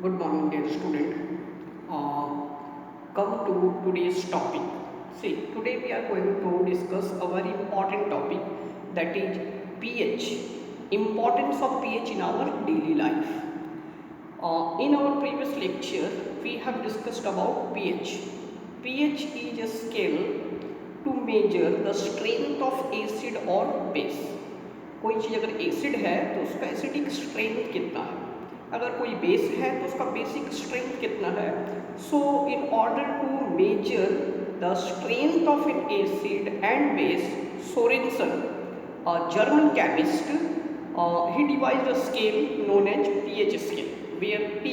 Good morning, dear student. Uh, Come to today's topic. See, today we are going to discuss a very important topic, that is pH. Importance of pH in our daily life. In our previous lecture, we have discussed about pH. pH is a scale to measure the strength of acid or base. कोई चीज़ अगर acid है तो उसका acidic strength कितना है, अगर कोई base है तो उसका बेसिक स्ट्रेंथ कितना है. So in order to measure the strength of an acid and base, Sorensen, German chemist, he devised a scale known as pH scale, where P,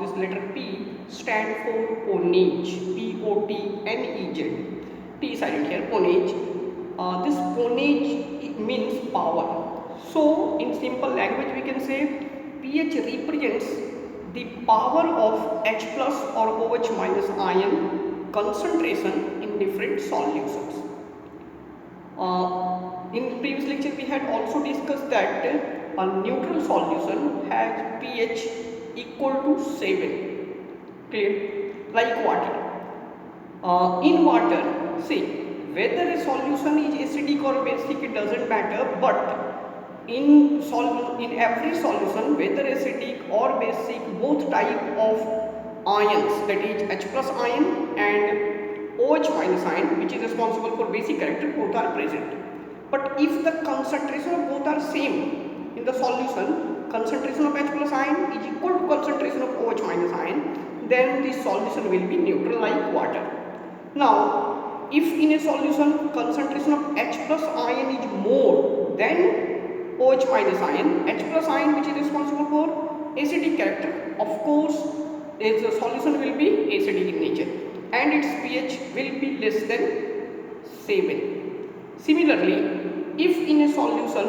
this letter P stand for Ponage, P-O-T-N-E-Z, T silent here, Ponage. This Ponage means power. So in simple language we can say pH represents the power of H plus or OH minus ion concentration in different solutions. In previous lecture we had also discussed that a neutral solution has pH equal to 7. Clear? Like water. In water, see, whether a solution is acidic or basic, it doesn't matter, but in every solution, whether acidic or basic, both type of ions, that is H plus ion and OH minus ion, which is responsible for basic character, both are present. But if the concentration of both are same in the solution, concentration of H plus ion is equal to concentration of OH minus ion, then the solution will be neutral like water. Now, if in a solution concentration of H plus ion is more than OH minus ion, H plus ion, which is responsible for acidic character, of course the solution will be acidic in nature and its pH will be less than 7. Similarly, if in a solution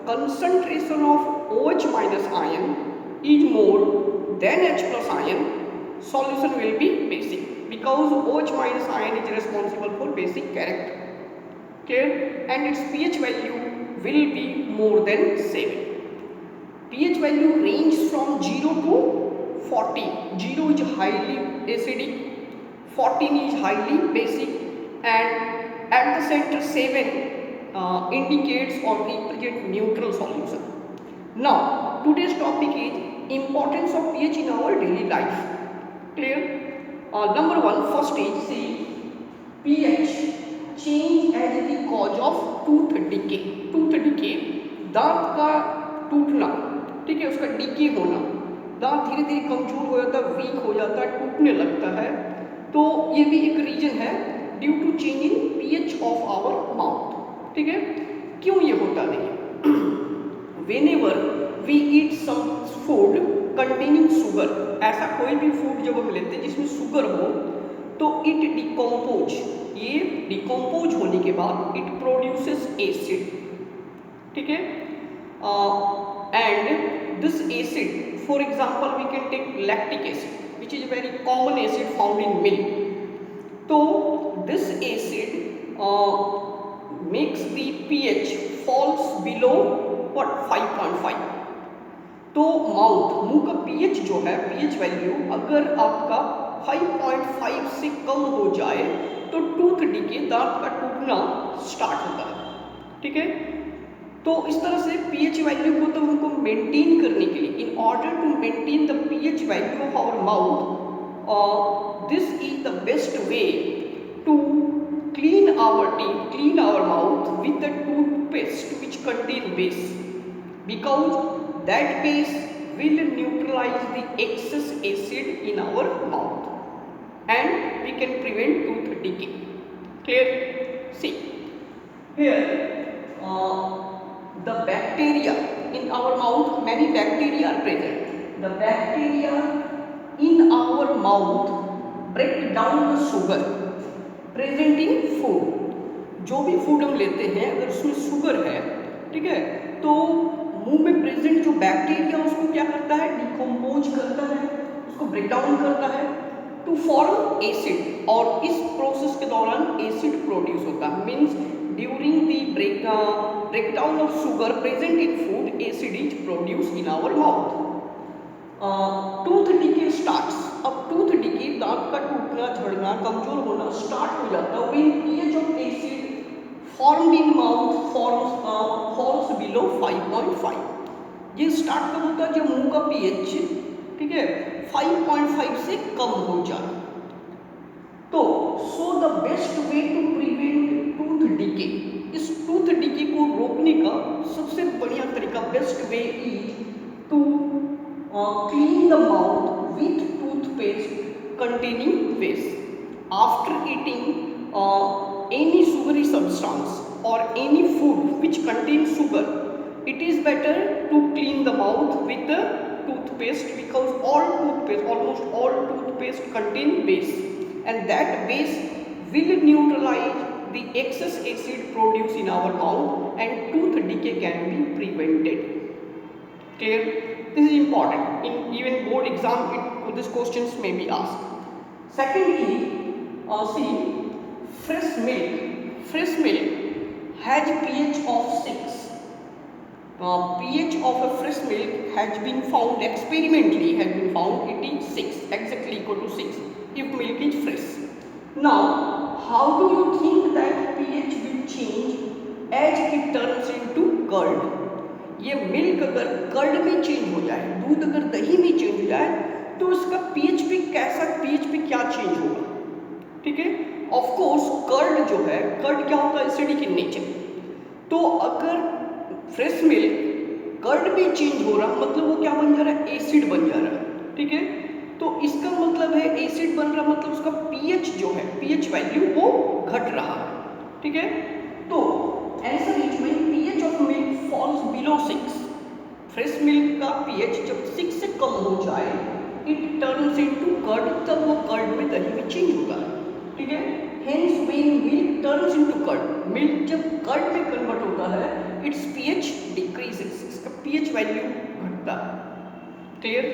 concentration of OH minus ion is more than H plus ion, solution will be basic, because OH minus ion is responsible for basic character. Clear? And its pH value will be more than 7. pH value ranges from 0 to 14. 0 is highly acidic, 14 is highly basic, and at the center 7 indicates or represent neutral solution. Now, today's topic is importance of pH in our daily life. Clear? Number one, first is see pH change as the cause of tooth decay. Tooth decay, दांत का टूटना, ठीक है, उसका decay होना, दांत धीरे धीरे कमजोर हो जाता है, वीक हो जाता है, टूटने लगता है, तो ये भी एक रीजन है due to change in pH of our mouth. ठीक है, क्यों ये होता नहीं? Whenever we eat some food containing sugar, ऐसा कोई भी फूड जब हम लेते हैं जिसमें शुगर हो, तो इट डिकम्पोज, ये डिकम्पोज होने के बाद इट प्रोड्यूसेस एसिड. ठीक है, and this acid, for example we can take lactic acid which is very common acid found in milk. तो this acid makes the pH falls below what 5.5. तो मुंह का pH जो है, pH वैल्यू अगर आपका 5.5 से कम हो जाए तो टूथ डिके, दांत का टूटना स्टार्ट होता है. ठीक है, तो इस तरह से pH वैल्यू को तो हमको मेंटेन करने के लिए, in order to maintain the pH value of our mouth, this is the best way to clean our teeth, clean our mouth with the toothpaste which contain base, because that base will neutralize the excess acid in our mouth and we can prevent tooth decay. Clear? See, here the bacteria in our mouth, many bacteria are present. The bacteria in our mouth break down the sugar present in food. जो भी food हम लेते हैं अगर उसमें sugar है, ठीक है, तो मुंह में प्रेजेंट जो बैक्टीरिया उसको क्या करता है, डिकम्पोज करता है, उसको ब्रेक डाउन करता है टू फॉर्म एसिड, और इस प्रोसेस के दौरान एसिड प्रोड्यूस होता है. Means during the breakdown of sugar present in food, acid is produced in our mouth. घटना झड़ना कमजोर होना स्टार्ट हो जाता है when pH of acid formed in mouth falls below 5.5। ये स्टार्ट कब होता है जब मुंह का pH, ठीक है, 5.5 से कम हो जाए। तो so the best way to prevent tooth decay, इस टूथ डिके को रोकने का सबसे बढ़िया तरीका, best way is to clean the mouth with toothpaste containing waste after eating any sugary substance or any food which contains sugar. It is better to clean the mouth with the toothpaste because almost all toothpaste contain base, and that base will neutralize the excess acid produced in our mouth and tooth decay can be prevented. Clear? This is important. In even board exam, these questions may be asked. Secondly, see, fresh milk. Fresh milk has pH of 6. pH of a fresh milk has been found experimentally it is 6, exactly equal to 6 if milk is fresh. Now, how do you think that pH will change as it turns into curd? ये milk अगर curd में change हो जाए, दूध अगर दही में change हो जाए, तो उसका पीएच पे कैसा, पीएच पे क्या चेंज होगा, ठीक है। ऑफ कोर्स कर्ड जो है, कर्ड क्या होता है, एसिडिक इन नेचर। तो अगर फ्रेश मिल्क कर्ड में चेंज हो रहा, मतलब वो क्या बन जा रहा है, एसिड बन जा रहा है, ठीक है। तो इसका मतलब है एसिड बन रहा, मतलब उसका पीएच जो है, पीएच वैल्यू वो घट रहा है, ठीक है। तो answer is when pH of milk falls below 6, fresh milk का पीएच जब 6 से कम हो जाए, इट टर्न्स इनटू कर्ड, तब वो कर्ड में दही में चेंज होगा, ठीक है। Hence when milk turns into curd, milk जब कर्ड में कन्वर्ट होता है, इट्स पीएच डिक्रीजेस, इसका पीएच वैल्यू घटता है। क्लियर?